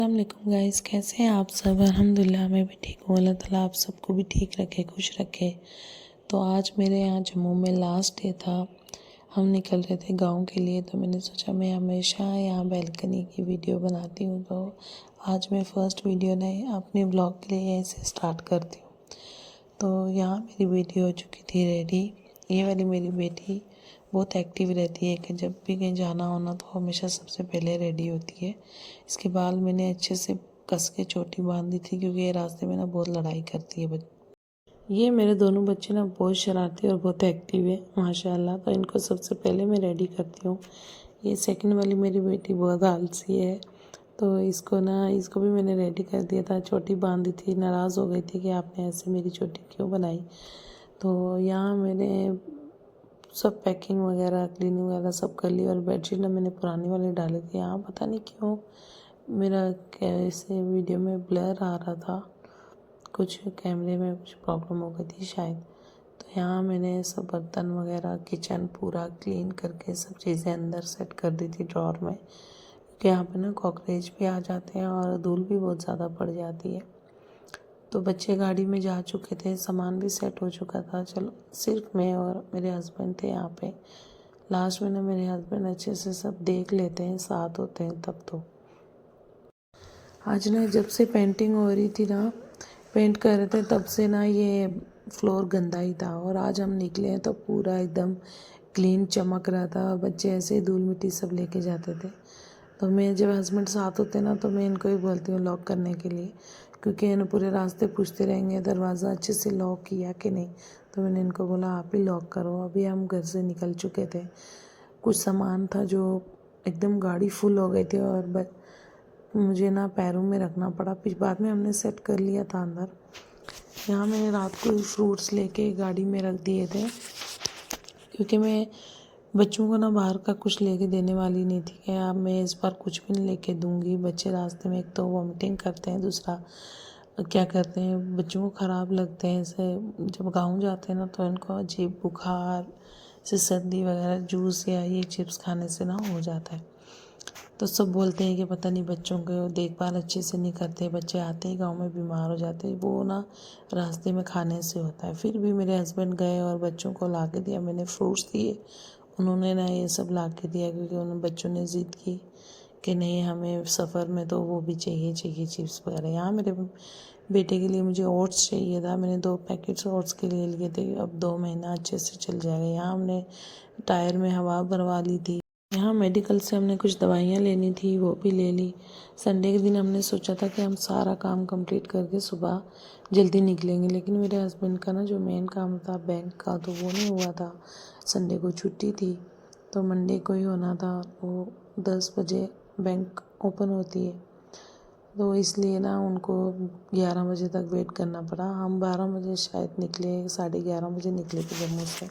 अस्सलामुअलैकुम गाइस, कैसे हैं आप सब। अल्हम्दुलिल्लाह मैं भी ठीक हूँ। अल्लाह ताला आप सबको भी ठीक रखे, खुश रखे। तो आज मेरे यहाँ जम्मू में लास्ट डे था। हम निकल रहे थे गांव के लिए। तो मैंने सोचा मैं हमेशा यहाँ बैल्कनी की वीडियो बनाती हूँ, तो आज मैं फ़र्स्ट वीडियो ने अपने ब्लॉग के लिए यहीं से स्टार्ट करती हूँ। तो यहाँ मेरी बेटी हो चुकी थी रेडी। ये वाली मेरी बेटी बहुत एक्टिव रहती है कि जब भी कहीं जाना होना तो हमेशा सबसे पहले रेडी होती है। इसके बाल मैंने अच्छे से कस के चोटी बांध दी थी, क्योंकि ये रास्ते में ना बहुत लड़ाई करती है। ये मेरे दोनों बच्चे ना बहुत शरारती और बहुत एक्टिव है माशाल्लाह। तो इनको सबसे पहले मैं रेडी करती हूँ। ये सेकंड वाली मेरी बेटी बहुत आलसी है, तो इसको भी मैंने रेडी कर दिया था। चोटी बांध दी थी, नाराज़ हो गई थी कि आपने ऐसे मेरी चोटी क्यों बनाई। तो यहाँ मैंने सब पैकिंग वगैरह, क्लीनिंग वगैरह सब कर ली। और बेडशीट ना मैंने पुरानी वाली डाली थी। यहाँ पता नहीं क्यों मेरा कैसे वीडियो में ब्लर आ रहा था, कुछ कैमरे में कुछ प्रॉब्लम हो गई थी शायद। तो यहाँ मैंने सब बर्तन वगैरह, किचन पूरा क्लीन करके सब चीज़ें अंदर सेट कर दी थी ड्रॉर में, क्योंकि यहाँ पे ना कॉकरोच भी आ जाते हैं और धूल भी बहुत ज़्यादा पड़ जाती है। तो बच्चे गाड़ी में जा चुके थे, सामान भी सेट हो चुका था। चलो सिर्फ मैं और मेरे हस्बैंड थे यहाँ पे। लास्ट में ना मेरे हस्बैंड अच्छे से सब देख लेते हैं, साथ होते हैं तब। तो आज ना जब से पेंटिंग हो रही थी ना, पेंट कर रहे थे, तब से ना ये फ्लोर गंदा ही था। और आज हम निकले हैं तो पूरा एकदम क्लीन चमक रहा था। बच्चे ऐसे ही धूल मिट्टी सब लेके जाते थे। तो मैं जब हस्बैंड साथ होते ना तो मैं इनको ही बोलती हूँ लॉक करने के लिए, क्योंकि इन्हें पूरे रास्ते पूछते रहेंगे दरवाज़ा अच्छे से लॉक किया कि नहीं। तो मैंने इनको बोला आप ही लॉक करो। अभी हम घर से निकल चुके थे। कुछ सामान था जो एकदम गाड़ी फुल हो गई थी और मुझे ना पैरों में रखना पड़ा। फिर बाद में हमने सेट कर लिया था अंदर। यहाँ मैंने रात को फ्रूट्स लेके गाड़ी में रख दिए थे, क्योंकि मैं बच्चों को ना बाहर का कुछ लेके देने वाली नहीं थी कि अब मैं इस बार कुछ भी नहीं लेके दूंगी। बच्चे रास्ते में एक तो वॉमिटिंग करते हैं, दूसरा क्या करते हैं बच्चों को ख़राब लगते हैं। ऐसे जब गाँव जाते हैं ना तो इनको अजीब बुखार से, सर्दी वगैरह, जूस या ये चिप्स खाने से ना हो जाता है। तो सब बोलते हैं कि पता नहीं बच्चों को देखभाल अच्छे से नहीं करते, बच्चे आते ही गांव में बीमार हो जाते हैं। वो ना रास्ते में खाने से होता है। फिर भी मेरे हस्बैंड गए और बच्चों को ला के दिया। मैंने फ्रूट्स दिए, उन्होंने ना ये सब ला के दिया, क्योंकि उन बच्चों ने ज़िद की कि नहीं हमें सफ़र में तो वो भी चाहिए चिप्स वगैरह। यहाँ मेरे बेटे के लिए मुझे ओट्स चाहिए था। मैंने 2 पैकेट्स ओट्स के लिए लिए थे। अब 2 महीना अच्छे से चल जाएगा। यहाँ हमने टायर में हवा भरवा ली थी। यहाँ मेडिकल से हमने कुछ दवाइयाँ लेनी थी, वो भी ले ली। संडे के दिन हमने सोचा था कि हम सारा काम कंप्लीट करके सुबह जल्दी निकलेंगे, लेकिन मेरे हस्बैंड का ना जो मेन काम था बैंक का, तो वो नहीं हुआ था। संडे को छुट्टी थी, तो मंडे को ही होना था। वो 10 बजे बैंक ओपन होती है, तो इसलिए ना उनको 11 बजे तक वेट करना पड़ा। हम 12 बजे शायद निकले, 11:30 बजे निकले थे जम्मू से।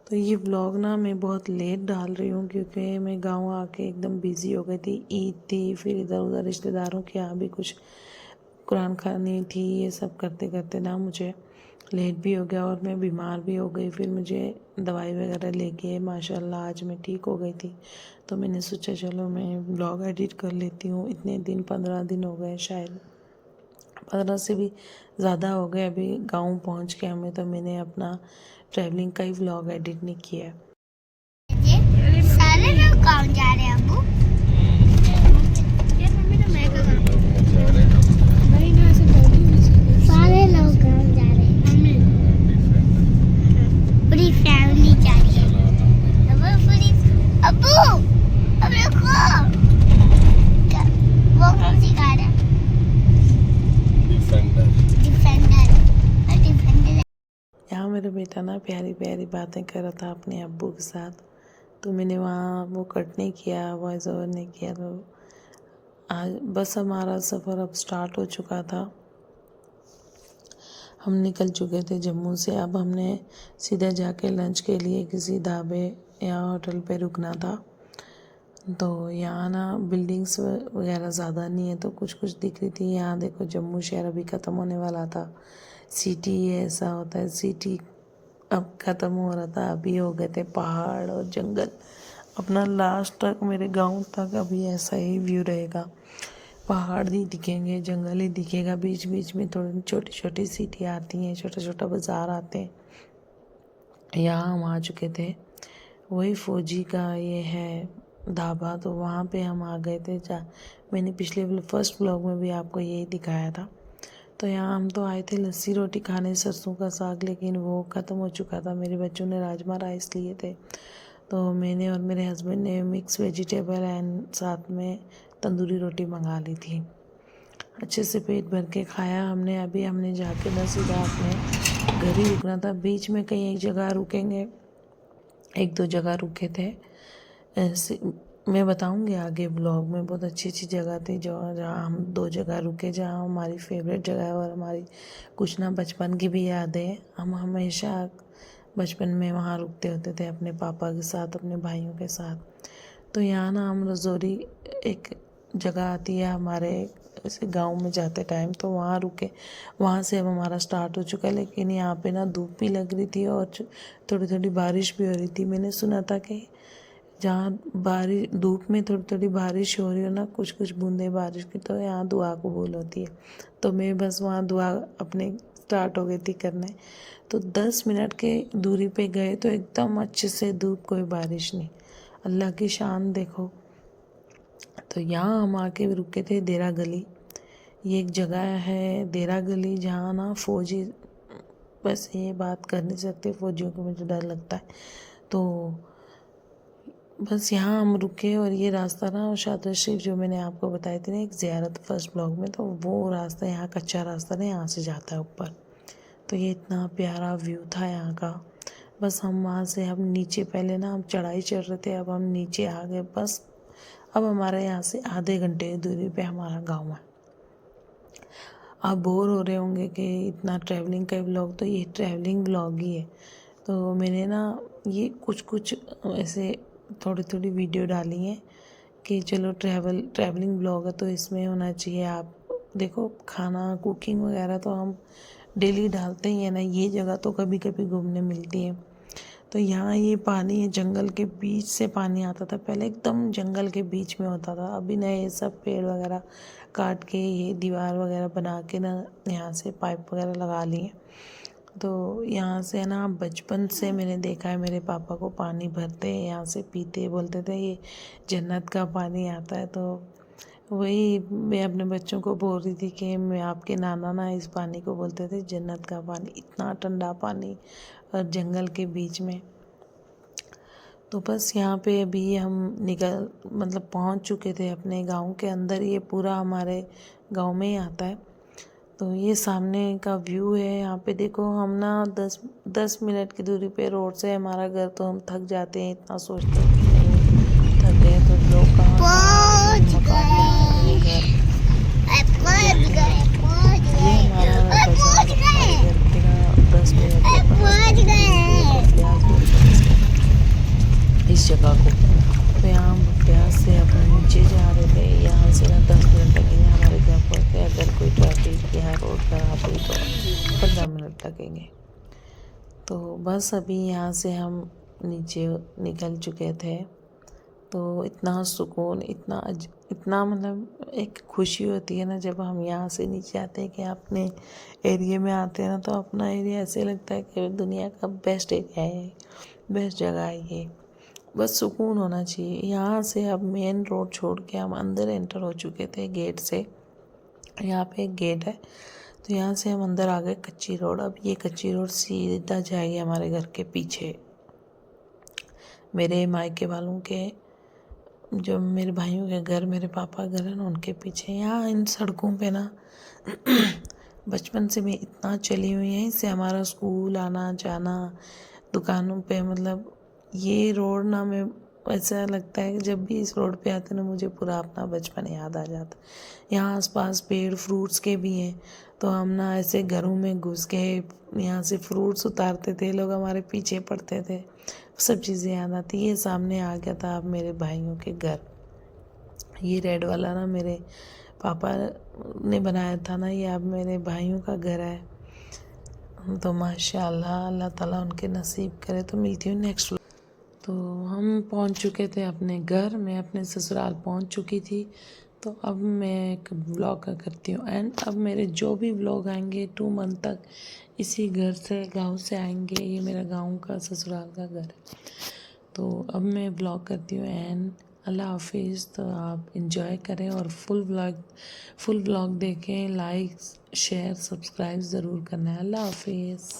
तो ये ब्लॉग ना मैं बहुत लेट डाल रही हूँ, क्योंकि मैं गांव आके एकदम बिज़ी हो गई थी। ईद थी, फिर इधर उधर रिश्तेदारों के यहाँ भी कुछ कुरान खानी थी। ये सब करते करते ना मुझे लेट भी हो गया और मैं बीमार भी हो गई। फिर मुझे दवाई वगैरह लेके माशाल्लाह आज मैं ठीक हो गई थी। तो मैंने सोचा चलो मैं ब्लॉग एडिट कर लेती हूँ। इतने दिन 15 दिन हो गए, शायद 15 से भी ज़्यादा हो गए अभी गाँव पहुँच के हमें। तो मैंने अपना ट्रैवलिंग का ही व्लॉग एडिट नहीं किया। सारे लोग गाँव जा रहे हैं अबू। सारे लोग गाँव जा रहे हैं, पूरी फैमिली जा रही है। अबू अब रुको, वो कौन सी कार है? डिफेंडर। यहाँ मेरा बेटा ना प्यारी प्यारी बातें कर रहा था अपने अब्बू के साथ। तो मैंने वहाँ वो कट नहीं किया, वॉइस ओवर नहीं किया। तो आज बस हमारा सफ़र अब स्टार्ट हो चुका था। हम निकल चुके थे जम्मू से। अब हमने सीधा जाके लंच के लिए किसी ढाबे या होटल पे रुकना था। तो यहाँ ना बिल्डिंग्स वगैरह ज़्यादा नहीं है, तो कुछ कुछ दिख रही थी। यहाँ देखो जम्मू शहर अभी ख़त्म होने वाला था। सिटी ऐसा होता है, सिटी अब ख़त्म हो रहा था, अभी हो गए थे पहाड़ और जंगल। अपना लास्ट तक मेरे गांव तक अभी ऐसा ही व्यू रहेगा। पहाड़ नहीं दिखेंगे, जंगल ही दिखेगा, बीच बीच में थोड़ी छोटी छोटी सिटियाँ आती हैं, छोटा छोटा बाज़ार आते हैं। यहाँ हम आ चुके थे, वही फौजी का ये है ढाबा, तो वहाँ पे हम आ गए थे। मैंने पिछले फर्स्ट ब्लॉग में भी आपको यही दिखाया था। तो यहाँ हम तो आए थे लस्सी रोटी खाने, सरसों का साग, लेकिन वो ख़त्म हो चुका था। मेरे बच्चों ने राजमा राइस लिए थे, तो मैंने और मेरे हस्बैंड ने मिक्स वेजिटेबल एंड साथ में तंदूरी रोटी मंगा ली थी। अच्छे से पेट भर के खाया हमने। अभी हमने जाके ना सीधा अपने घर ही रुकना था। बीच में कहीं एक जगह रुकेंगे, एक दो जगह रुके थे, ऐसे मैं बताऊंगी आगे ब्लॉग में। बहुत अच्छी अच्छी जगह थी जो जहाँ हम 2 जगह रुके, जहाँ हमारी फेवरेट जगह है और हमारी कुछ ना बचपन की भी यादें हैं। हम हमेशा बचपन में वहाँ रुकते होते थे अपने पापा के साथ, अपने भाइयों के साथ। तो यहाँ ना हम रजौरी एक जगह आती है हमारे ऐसे गांव में जाते टाइम, तो वहाँ रुके। वहाँ से अब हमारा स्टार्ट हो चुका है, लेकिन यहाँ पे ना धूप भी लग रही थी और थोड़ी थोड़ी बारिश भी हो रही थी। मैंने सुना था कि जहाँ बारिश धूप में थोड़ी थोड़ी बारिश हो रही हो ना, कुछ कुछ बूंदे बारिश की, तो यहाँ दुआ कबूल होती है। तो मैं बस वहाँ दुआ अपने स्टार्ट हो गई थी करने। तो 10 मिनट के दूरी पे गए तो एकदम अच्छे से धूप, कोई बारिश नहीं। अल्लाह की शान देखो। तो यहाँ हम आके रुके थे देरा गली। ये एक जगह है देरा गली, जहाँ ना फौजी, बस ये बात कर नहीं सकते, फौजियों को मुझे डर लगता है। तो बस यहाँ हम रुके और ये रास्ता ना शादर शरीफ जो मैंने आपको बताई थी ना एक ज़ियारत फर्स्ट ब्लॉग में, तो वो रास्ता यहाँ कच्चा रास्ता ना यहाँ से जाता है ऊपर। तो ये इतना प्यारा व्यू था यहाँ का। बस हम वहाँ से हम नीचे, पहले ना हम चढ़ाई चढ़ रहे थे, अब हम नीचे आ गए। बस अब हमारे यहाँ से आधे घंटे की दूरी पे हमारा गाँव है। आप बोर हो रहे होंगे कि इतना ट्रैवलिंग का ब्लॉग, तो ये ट्रैवलिंग ब्लॉग ही है। तो मैंने ना ये कुछ ऐसे थोड़ी थोड़ी वीडियो डाली हैं कि चलो ट्रैवलिंग ब्लॉग है तो इसमें होना चाहिए। आप देखो खाना कुकिंग वगैरह तो हम डेली डालते ही हैं ना, ये जगह तो कभी कभी घूमने मिलती है। तो यहाँ ये पानी है, जंगल के बीच से पानी आता था पहले, एकदम जंगल के बीच में होता था। अभी ना ये सब पेड़ वगैरह काट के ये दीवार वगैरह बना के ना यहाँ से पाइप वगैरह लगा लिए। तो यहाँ से है ना, बचपन से मैंने देखा है मेरे पापा को पानी भरते यहाँ से पीते, बोलते थे ये जन्नत का पानी आता है। तो वही मैं अपने बच्चों को बोल रही थी कि मैं आपके नाना ना इस पानी को बोलते थे जन्नत का पानी, इतना ठंडा पानी और जंगल के बीच में। तो बस यहाँ पे अभी हम मतलब पहुँच चुके थे अपने गांव के अंदर। ये पूरा हमारे गांव में ही आता है। तो ये सामने का व्यू है। यहाँ पे देखो हम ना 10 मिनट की दूरी पे रोड से हमारा घर, तो हम थक जाते हैं, इतना सोचते हैं कि नहीं थक गए तो लोग कहाँ पहुंच मकान बनाएंगे घर। ये हमारा बाजार हमारे घर के ना 10 मिनट इस जगह को। तो यहाँ हम ब्यास से अपने नीचे जा रहे थे। यहाँ से ना 10 मिनट लगेंगे हमारे घर पहुँचते। अगर कोई ट्रैफिक या रोड खराब हुई तो 15 मिनट लगेंगे। तो बस अभी यहाँ से हम नीचे निकल चुके थे। तो इतना सुकून, इतना मतलब एक खुशी होती है ना जब हम यहाँ से नीचे आते हैं कि अपने एरिया में आते हैं ना, तो अपना एरिया ऐसे लगता है कि दुनिया का बेस्ट एरिया है, बेस्ट जगह है ये। बस सुकून होना चाहिए। यहाँ से अब मेन रोड छोड़ के हम अंदर एंटर हो चुके थे गेट से। यहाँ पे एक गेट है, तो यहाँ से हम अंदर आ गए कच्ची रोड। अब ये कच्ची रोड सीधा जाएगी हमारे घर के पीछे, मेरे मायके वालों के, जो मेरे भाइयों के घर, मेरे पापा घर है ना, उनके पीछे। यहाँ इन सड़कों पे ना बचपन से मैं इतना चली हुई है, इससे हमारा स्कूल आना जाना, दुकानों पे, मतलब ये रोड ना, मैं ऐसा लगता है कि जब भी इस रोड पे आते ना मुझे पूरा अपना बचपन याद आ जाता। यहाँ आसपास पेड़ फ्रूट्स के भी हैं, तो हम ना ऐसे घरों में घुस के यहाँ से फ्रूट्स उतारते थे, लोग हमारे पीछे पड़ते थे, सब चीज़ें याद आती। ये सामने आ गया था अब मेरे भाइयों के घर। ये रेड वाला ना मेरे पापा ने बनाया था ना, ये अब मेरे भाइयों का घर है। तो माशाल्लाह, अल्लाह ताला उनके नसीब करे। तो मिलती हूँ नेक्स्ट। तो हम पहुंच चुके थे अपने घर। मैं अपने ससुराल पहुंच चुकी थी। तो अब मैं एक व्लॉग करती हूँ एंड अब मेरे जो भी व्लॉग आएंगे 2 मंथ तक इसी घर से गांव से आएंगे। ये मेरा गांव का ससुराल का घर है। तो अब मैं व्लॉग करती हूँ एंड अल्लाह हाफिज़। तो आप इंजॉय करें और फुल व्लॉग देखें। लाइक शेयर सब्सक्राइब ज़रूर करना है। अल्लाह हाफिज़।